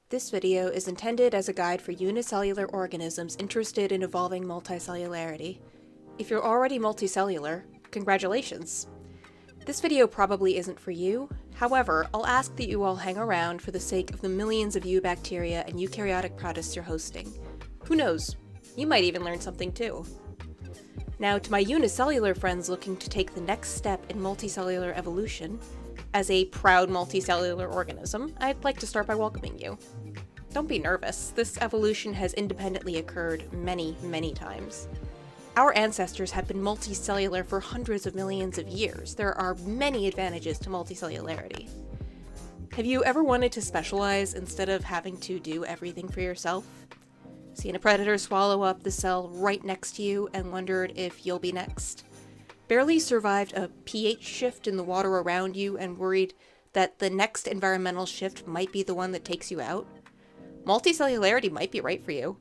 This video is intended as a guide for unicellular organisms interested in evolving multicellularity. If you're already multicellular, congratulations! This video probably isn't for you. However, I'll ask that you all hang around for the sake of the millions of eubacteria and eukaryotic protists you're hosting. Who knows? You might even learn something too. Now, to my unicellular friends looking to take the next step in multicellular evolution, as a proud multicellular organism, I'd like to start by welcoming you. Don't be nervous, this evolution has independently occurred many, many times. Our ancestors have been multicellular for hundreds of millions of years. There are many advantages to multicellularity. Have you ever wanted to specialize instead of having to do everything for yourself? Seen a predator swallow up the cell right next to you and wondered if you'll be next? Barely survived a pH shift in the water around you and worried that the next environmental shift might be the one that takes you out? Multicellularity might be right for you.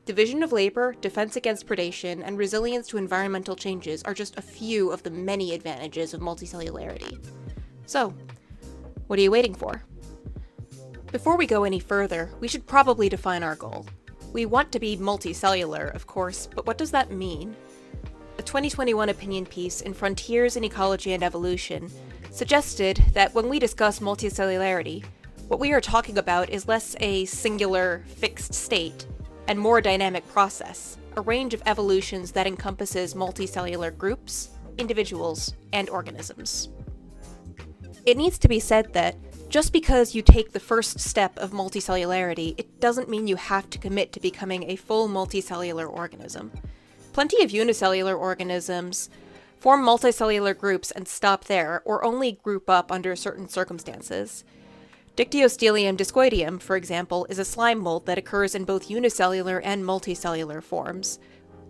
Division of labor, defense against predation, and resilience to environmental changes are just a few of the many advantages of multicellularity. So, what are you waiting for? Before we go any further, we should probably define our goal. We want to be multicellular, of course, but what does that mean? A 2021 opinion piece in Frontiers in Ecology and Evolution suggested that when we discuss multicellularity, what we are talking about is less a singular, fixed state, and more dynamic process, a range of evolutions that encompasses multicellular groups, individuals, and organisms. It needs to be said that just because you take the first step of multicellularity, it doesn't mean you have to commit to becoming a full multicellular organism. Plenty of unicellular organisms form multicellular groups and stop there, or only group up under certain circumstances. Dictyostelium discoideum, for example, is a slime mold that occurs in both unicellular and multicellular forms,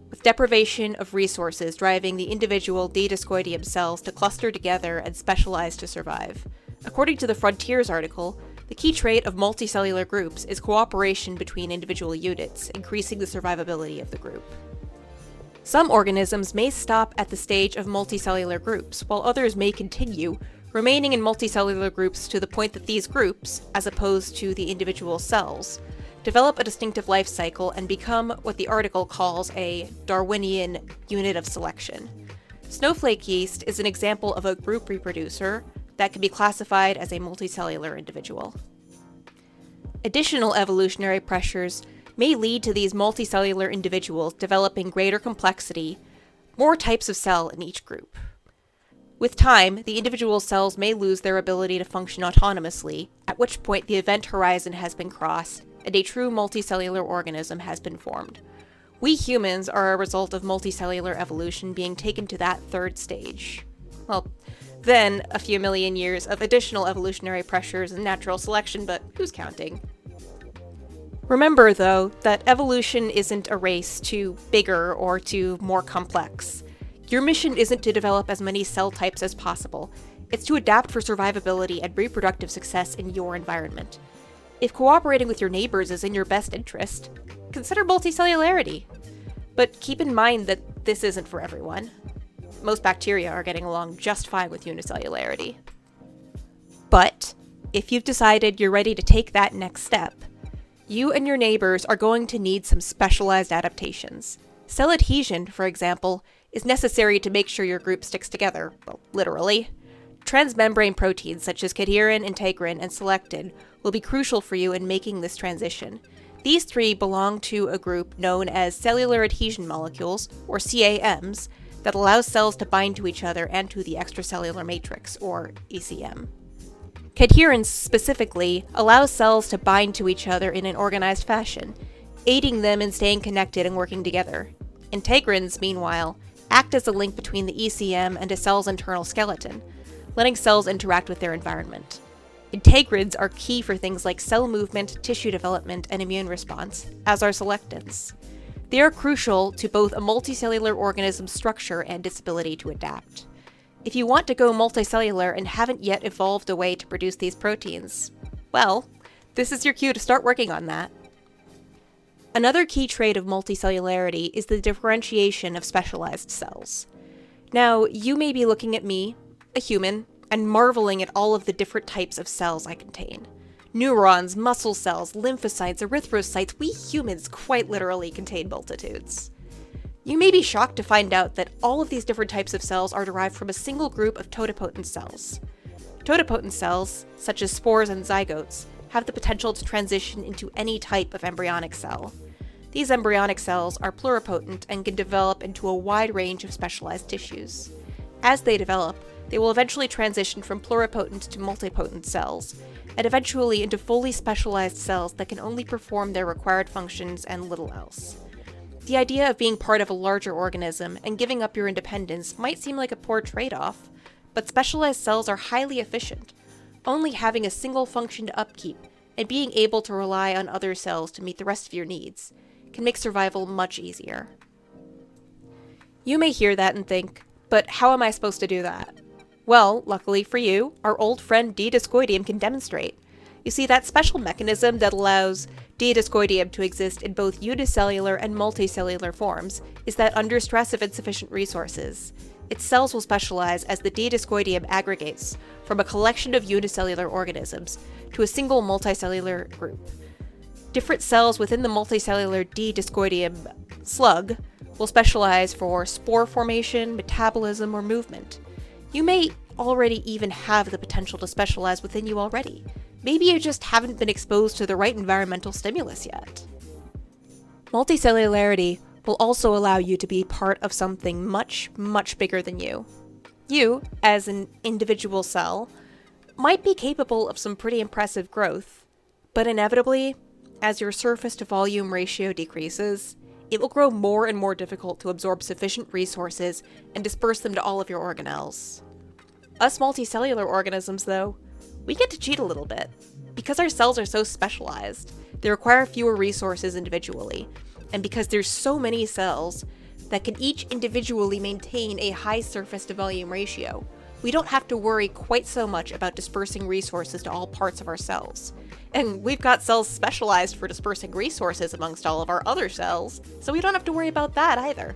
with deprivation of resources driving the individual D. discoideum cells to cluster together and specialize to survive. According to the Frontiers article, the key trait of multicellular groups is cooperation between individual units, increasing the survivability of the group. Some organisms may stop at the stage of multicellular groups, while others may continue, remaining in multicellular groups to the point that these groups, as opposed to the individual cells, develop a distinctive life cycle and become what the article calls a Darwinian unit of selection. Snowflake yeast is an example of a group reproducer that can be classified as a multicellular individual. Additional evolutionary pressures may lead to these multicellular individuals developing greater complexity, more types of cell in each group. With time, the individual cells may lose their ability to function autonomously, at which point the event horizon has been crossed and a true multicellular organism has been formed. We humans are a result of multicellular evolution being taken to that third stage. Well, then a few million years of additional evolutionary pressures and natural selection, but who's counting? Remember, though, that evolution isn't a race to bigger or to more complex. Your mission isn't to develop as many cell types as possible. It's to adapt for survivability and reproductive success in your environment. If cooperating with your neighbors is in your best interest, consider multicellularity. But keep in mind that this isn't for everyone. Most bacteria are getting along just fine with unicellularity. But if you've decided you're ready to take that next step, you and your neighbors are going to need some specialized adaptations. Cell adhesion, for example, is necessary to make sure your group sticks together, well, literally. Transmembrane proteins such as cadherin, integrin, and selectin will be crucial for you in making this transition. These three belong to a group known as cellular adhesion molecules, or CAMs, that allows cells to bind to each other and to the extracellular matrix, or ECM. Cadherin specifically allows cells to bind to each other in an organized fashion, aiding them in staying connected and working together. Integrins, meanwhile, act as a link between the ECM and a cell's internal skeleton, letting cells interact with their environment. Integrins are key for things like cell movement, tissue development, and immune response, as are selectins. They are crucial to both a multicellular organism's structure and its ability to adapt. If you want to go multicellular and haven't yet evolved a way to produce these proteins, well, this is your cue to start working on that. Another key trait of multicellularity is the differentiation of specialized cells. Now, you may be looking at me, a human, and marveling at all of the different types of cells I contain. Neurons, muscle cells, lymphocytes, erythrocytes, we humans quite literally contain multitudes. You may be shocked to find out that all of these different types of cells are derived from a single group of totipotent cells. Totipotent cells, such as spores and zygotes, have the potential to transition into any type of embryonic cell. These embryonic cells are pluripotent and can develop into a wide range of specialized tissues. As they develop, they will eventually transition from pluripotent to multipotent cells, and eventually into fully specialized cells that can only perform their required functions and little else. The idea of being part of a larger organism and giving up your independence might seem like a poor trade-off, but specialized cells are highly efficient. Only having a single function to upkeep and being able to rely on other cells to meet the rest of your needs can make survival much easier. You may hear that and think, but how am I supposed to do that? Well, luckily for you, our old friend D-discoidium can demonstrate. You see, that special mechanism that allows D-discoidium to exist in both unicellular and multicellular forms is that under stress of insufficient resources, its cells will specialize as the D-discoidium aggregates from a collection of unicellular organisms to a single multicellular group. Different cells within the multicellular D-discoidium slug will specialize for spore formation, metabolism, or movement. You may already even have the potential to specialize within you already. Maybe you just haven't been exposed to the right environmental stimulus yet. Multicellularity will also allow you to be part of something much, much bigger than you. You, as an individual cell, might be capable of some pretty impressive growth, but inevitably, as your surface to volume ratio decreases, it will grow more and more difficult to absorb sufficient resources and disperse them to all of your organelles. Us multicellular organisms, though, we get to cheat a little bit. Because our cells are so specialized, they require fewer resources individually, and because there's so many cells that can each individually maintain a high surface to volume ratio, we don't have to worry quite so much about dispersing resources to all parts of our cells. And we've got cells specialized for dispersing resources amongst all of our other cells, so we don't have to worry about that either.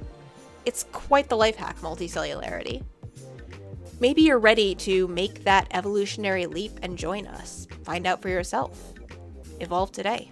It's quite the life hack, multicellularity. Maybe you're ready to make that evolutionary leap and join us. Find out for yourself. Evolve today.